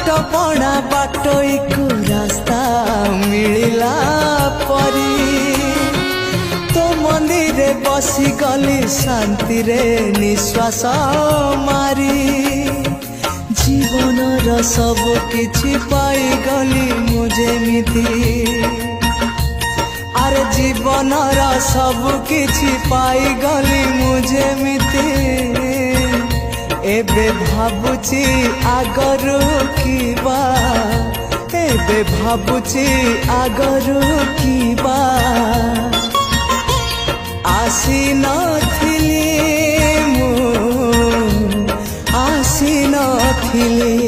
पणा बाटोई को रास्ता मिलिला परी तो मंदिर बसी गली शांति रे निश्वास मारी जीवन र सब किछि पाई गली मुझे मिति अरे जीवन रा सब किछि पाई गली मुझे मिति एबे भाबुची आगरू किबा एबे भाबुची आगरू किबा आसी नथिली मु आसी नथिली।